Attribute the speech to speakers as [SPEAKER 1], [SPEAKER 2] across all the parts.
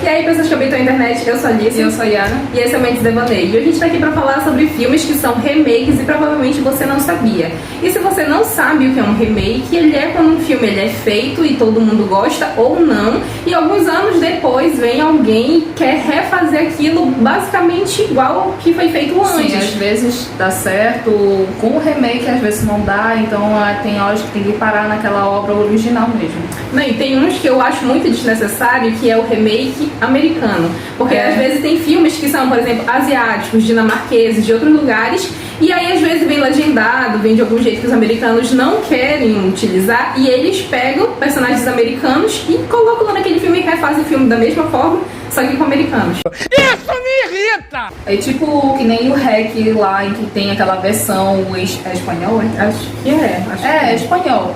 [SPEAKER 1] E aí, pessoas que habitam a internet, eu sou a Alice.
[SPEAKER 2] E eu sou a Yara.
[SPEAKER 1] E esse é o Mentes Devaneio. E a gente tá aqui pra falar sobre filmes que são remakes e provavelmente você não sabia. E se você não sabe o que é um remake, ele é quando um filme ele é feito e todo mundo gosta ou não. E alguns anos depois vem alguém e quer refazer aquilo basicamente igual ao que foi feito antes.
[SPEAKER 2] Sim, às vezes dá certo, com o remake às vezes não dá, então tem horas que tem que parar naquela obra original mesmo.
[SPEAKER 1] Não, e tem uns que eu acho muito desnecessário, que é o remake americano. Porque às vezes tem filmes que são, por exemplo, asiáticos, dinamarqueses, de outros lugares, e aí às vezes vem legendado, vem de algum jeito que os americanos não querem utilizar, e eles pegam personagens americanos e colocam lá naquele filme e refazem o filme da mesma forma, só que com americanos.
[SPEAKER 3] Isso me irrita!
[SPEAKER 2] É tipo que nem o REC lá, em que tem aquela versão espanhol,
[SPEAKER 1] Acho que é.
[SPEAKER 2] é espanhol.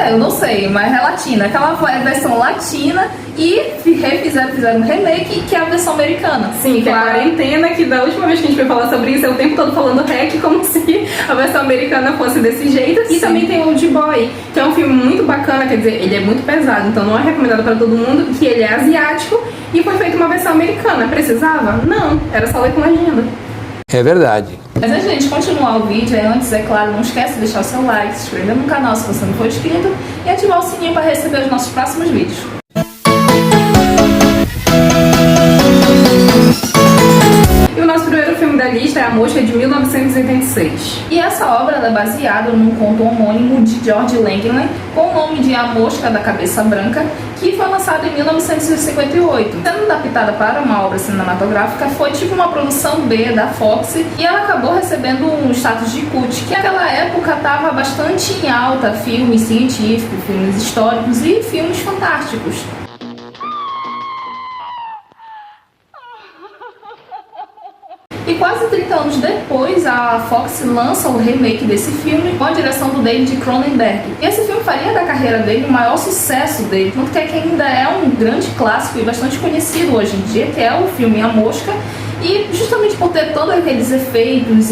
[SPEAKER 2] Eu não sei, mas é latina. Aquela versão latina e fizeram um remake que é a versão americana.
[SPEAKER 1] Sim, que é a quarentena, que da última vez que a gente foi falar sobre isso, é o tempo todo falando REC, como se a versão americana fosse desse jeito. E também tem o Old Boy, que é um filme muito bacana, quer dizer, ele é muito pesado, então não é recomendado para todo mundo, que ele é asiático e foi feita uma versão americana. Precisava? Não, era só ler com legenda.
[SPEAKER 3] É verdade.
[SPEAKER 2] Mas antes de a gente continuar o vídeo, antes, é claro, não esquece de deixar o seu like, se inscrever no canal se você não for inscrito e ativar o sininho para receber os nossos próximos vídeos.
[SPEAKER 1] E o nosso primeiro filme da lista é A Mosca, de 1986.
[SPEAKER 2] E essa obra é baseada num conto homônimo de George Langley, com o nome de A Mosca da Cabeça Branca, que foi lançado em 1958. Sendo adaptada para uma obra cinematográfica, foi tipo uma produção B da Fox e ela acabou recebendo um status de cult, que naquela época estava bastante em alta, filmes científicos, filmes históricos e filmes fantásticos. E quase 30 anos depois, a Fox lança o remake desse filme com a direção do David Cronenberg. E esse filme faria da carreira dele o maior sucesso dele, tanto que ainda é um grande clássico e bastante conhecido hoje em dia, que é o filme A Mosca. E justamente por ter todos aqueles efeitos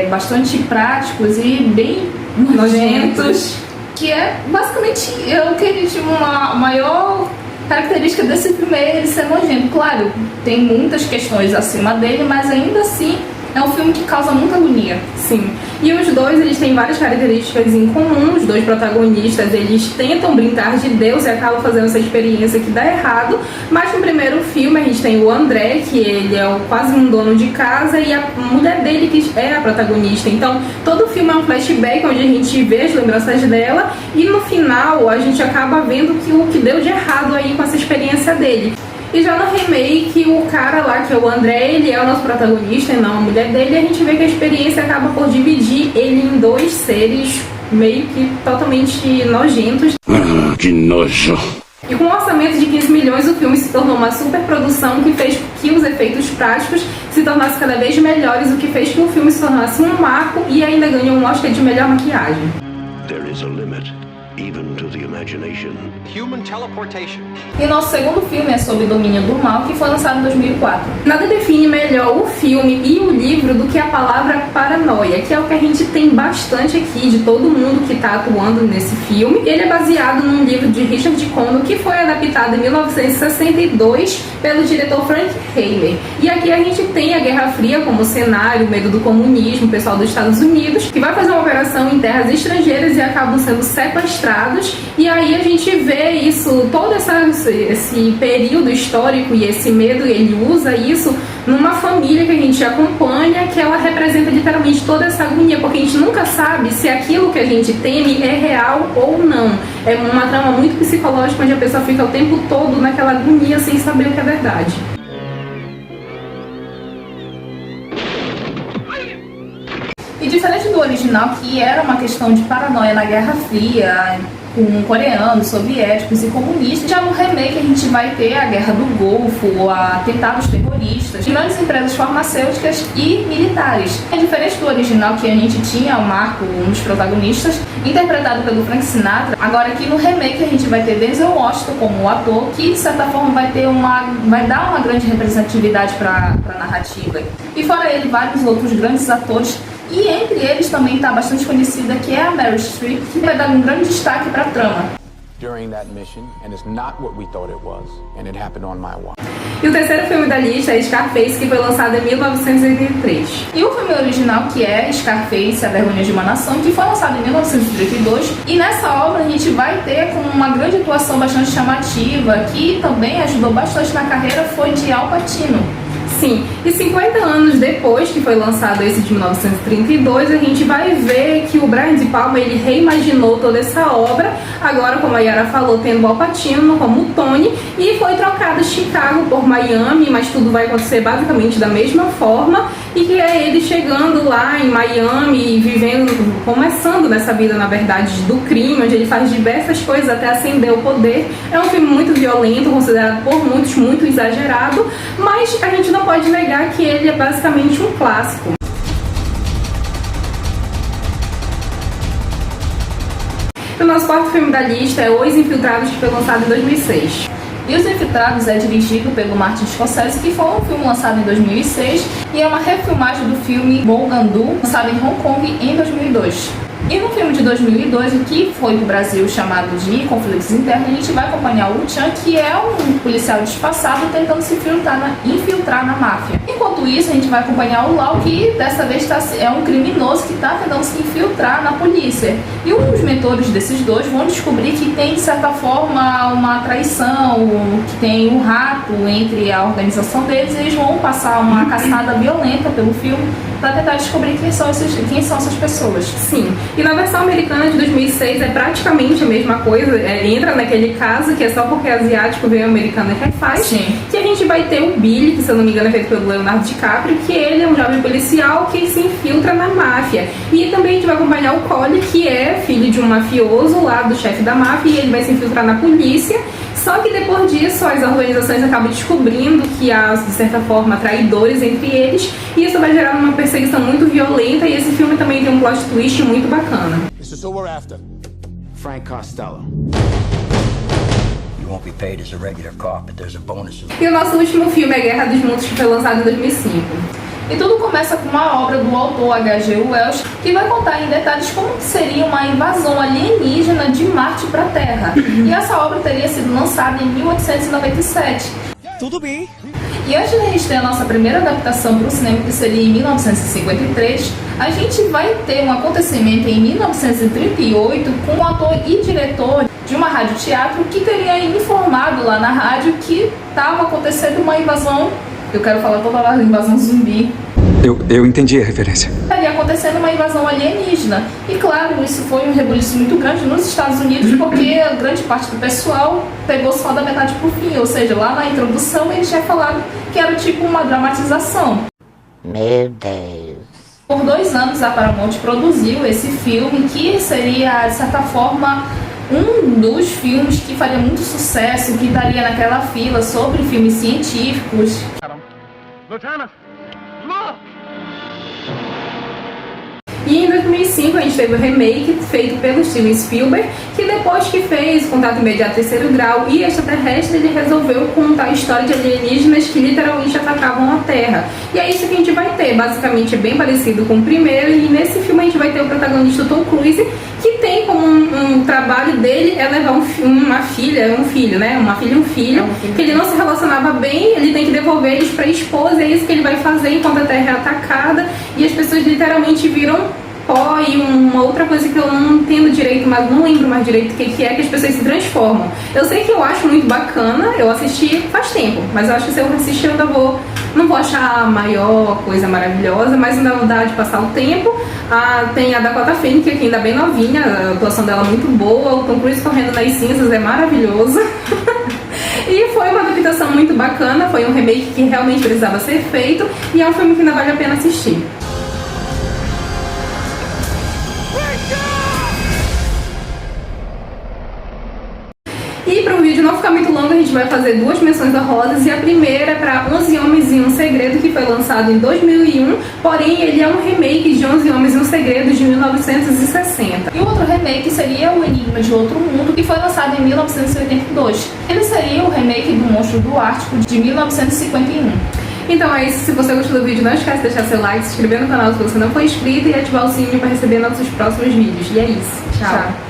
[SPEAKER 2] bastante práticos e bem nojentos, que é basicamente o que ele tinha uma maior característica desse filme é ele ser nojento. Claro, tem muitas questões acima dele, mas ainda assim é um filme que causa muita agonia.
[SPEAKER 1] Sim, e os dois eles têm várias características em comum. Os dois protagonistas eles tentam brincar de Deus e acabam fazendo essa experiência que dá errado. Mas no primeiro filme a gente tem o André, que ele é quase um dono de casa, e a mulher dele que é a protagonista. Então todo o filme é um flashback onde a gente vê as lembranças dela e no final a gente acaba vendo o que deu de errado aí com essa experiência dele. E já no remake, o cara lá, que é o André, ele é o nosso protagonista e não a mulher dele, e a gente vê que a experiência acaba por dividir ele em dois seres meio que totalmente nojentos.
[SPEAKER 4] Que nojo!
[SPEAKER 1] E com um orçamento de 15 milhões, o filme se tornou uma superprodução que fez que os efeitos práticos se tornassem cada vez melhores, o que fez que o filme se tornasse um marco e ainda ganhou um Oscar de melhor maquiagem.
[SPEAKER 4] There is a limit, even to the imagination.
[SPEAKER 3] Human teleportation.
[SPEAKER 2] E nosso segundo filme é sobre Domínio do Mal, que foi lançado em 2004.
[SPEAKER 1] Nada define melhor o filme e o livro do que a palavra paranoia, que é o que a gente tem bastante aqui de todo mundo que está atuando nesse filme. Ele é baseado num livro de Richard Condon, que foi adaptado em 1962 pelo diretor Frank Herbert. E aqui a gente tem a Guerra Fria como cenário, o medo do comunismo, o pessoal dos Estados Unidos, que vai fazer uma operação em terras estrangeiras e acabam sendo sequestrados. E aí a gente vê isso, todo esse período histórico e esse medo, ele usa isso numa família que a gente acompanha, que ela representa literalmente toda essa agonia, porque a gente nunca sabe se aquilo que a gente teme é real ou não. É uma trama muito psicológica, onde a pessoa fica o tempo todo naquela agonia sem saber o que é verdade.
[SPEAKER 2] E diferente do original, que era uma questão de paranoia na Guerra Fria, com coreanos, soviéticos e comunistas, já no remake a gente vai ter a Guerra do Golfo, atentados terroristas, grandes empresas farmacêuticas e militares. É diferente do original, que a gente tinha o Marco, um dos protagonistas, interpretado pelo Frank Sinatra. Agora aqui no remake a gente vai ter Denzel Washington como o ator, que de certa forma vai dar uma grande representatividade para a narrativa. E fora ele, vários outros grandes atores. E entre eles também está bastante conhecida, que é a Meryl Streep, que vai dar um grande destaque para a trama.
[SPEAKER 3] during that mission, and it's not what we thought it was, and it happened on my watch.
[SPEAKER 1] E o terceiro filme da lista é Scarface, que foi lançado em 1983.
[SPEAKER 2] E o filme original, que é Scarface, A Vergonha de uma Nação, que foi lançado em 1932. E nessa obra a gente vai ter com uma grande atuação bastante chamativa, que também ajudou bastante na carreira, foi de Al Pacino.
[SPEAKER 1] Sim, e 50 anos depois que foi lançado esse de 1932, a gente vai ver que o Brian De Palma, ele reimaginou toda essa obra, agora, como a Yara falou, tendo o Al Pacino como Tony, e foi trocado Chicago por Miami, mas tudo vai acontecer basicamente da mesma forma, e que é ele chegando lá em Miami, vivendo, começando nessa vida, na verdade, do crime, onde ele faz diversas coisas até ascender o poder. É um filme muito violento, considerado por muitos muito exagerado, mas a gente não pode negar que ele é basicamente um clássico. O nosso quarto filme da lista é Os Infiltrados, que foi lançado em 2006.
[SPEAKER 2] E Os Infiltrados é dirigido pelo Martin Scorsese, que foi um filme lançado em 2006 e é uma refilmagem do filme Bougainville, lançado em Hong Kong em 2002. E no filme de 2002, o que foi pro Brasil chamado de Conflitos Internos, a gente vai acompanhar o Chan, que é um policial disfarçado tentando se infiltrar na máfia. Enquanto isso, a gente vai acompanhar o Lau, que dessa vez é um criminoso que está tentando se infiltrar na polícia. E os mentores desses dois vão descobrir que tem, de certa forma, uma traição, que tem um rato entre a organização deles, e eles vão passar uma caçada violenta pelo filme para tentar descobrir quem são essas pessoas.
[SPEAKER 1] Sim, e na versão americana de 2006 é praticamente a mesma coisa, entra naquele caso que é só porque é asiático, veio americano e refaz.
[SPEAKER 2] Sim.
[SPEAKER 1] Que a gente vai ter o Billy, que se eu não me engano é feito pelo Leonardo DiCaprio, que ele é um jovem policial que se infiltra na máfia. E também a gente vai acompanhar o Cole, que é filho de um mafioso lá, do chefe da máfia, e ele vai se infiltrar na polícia. Só que depois disso, as organizações acabam descobrindo que há, de certa forma, traidores entre eles, e isso vai gerar uma perseguição muito violenta, e esse filme também tem um plot twist muito bacana.
[SPEAKER 3] This is who we're after. Frank Costello.
[SPEAKER 5] You won't be paid as a regular cop, but there's a bonus.
[SPEAKER 1] E o nosso último filme é Guerra dos Mundos, que foi lançado em 2005.
[SPEAKER 2] E tudo começa com uma obra do autor H.G. Wells, que vai contar em detalhes como seria uma invasão alienígena de Marte para a Terra. E essa obra teria sido lançada em 1897.
[SPEAKER 3] Tudo bem.
[SPEAKER 2] E antes de a gente ter a nossa primeira adaptação para o cinema, que seria em 1953, a gente vai ter um acontecimento em 1938 com um ator e diretor de uma rádio-teatro que teria informado lá na rádio que estava acontecendo uma invasão. Eu quero falar toda a invasão zumbi.
[SPEAKER 6] Eu entendi a referência.
[SPEAKER 2] Estaria acontecendo uma invasão alienígena. E claro, isso foi um rebuliço muito grande nos Estados Unidos, porque a grande parte do pessoal pegou só da metade pro fim. Ou seja, lá na introdução ele tinha falado que era tipo uma dramatização.
[SPEAKER 7] Meu Deus.
[SPEAKER 2] Por 2 anos a Paramount produziu esse filme, que seria, de certa forma, um dos filmes que faria muito sucesso, que estaria naquela fila sobre filmes científicos.
[SPEAKER 3] Lieutenant, look!
[SPEAKER 1] E em 2005 a gente teve o remake feito pelo Steven Spielberg, que depois que fez Contato Imediato Terceiro Grau e Extraterrestre, ele resolveu contar a história de alienígenas que literalmente atacavam a Terra. E é isso que a gente vai ter, basicamente é bem parecido com o primeiro, e nesse filme a gente vai ter o protagonista Tom Cruise, que tem como um trabalho dele é levar uma filha, um filho, né? Uma filha e um filho, que ele não se relacionava bem, ele tem que devolver eles pra esposa, e é isso que ele vai fazer enquanto a Terra é atacada, e as pessoas literalmente viram pó. E uma outra coisa que eu não entendo direito, mas não lembro mais direito o que é que as pessoas se transformam. Eu sei que eu acho muito bacana, eu assisti faz tempo, mas eu acho que se eu assistir eu ainda não vou achar a maior coisa maravilhosa, mas ainda vou dar de passar o tempo. Tem a Dakota Fanning, que ainda é bem novinha, a atuação dela é muito boa, o Tom Cruise correndo nas cinzas é maravilhoso. E foi uma adaptação muito bacana, foi um remake que realmente precisava ser feito, e é um filme que ainda vale a pena assistir. E para o vídeo não ficar muito longo, a gente vai fazer 2 menções honrosas, e a primeira é para 11 Homens e um Segredo, que foi lançado em 2001, porém ele é um remake de 11 Homens e um Segredo de 1960.
[SPEAKER 2] E o outro remake seria O Enigma de Outro Mundo, que foi lançado em 1982. Ele seria o remake do Monstro do Ártico de 1951.
[SPEAKER 1] Então é isso, se você gostou do vídeo, não esquece de deixar seu like, se inscrever no canal se você não for inscrito e ativar o sininho para receber nossos próximos vídeos. E é isso, tchau!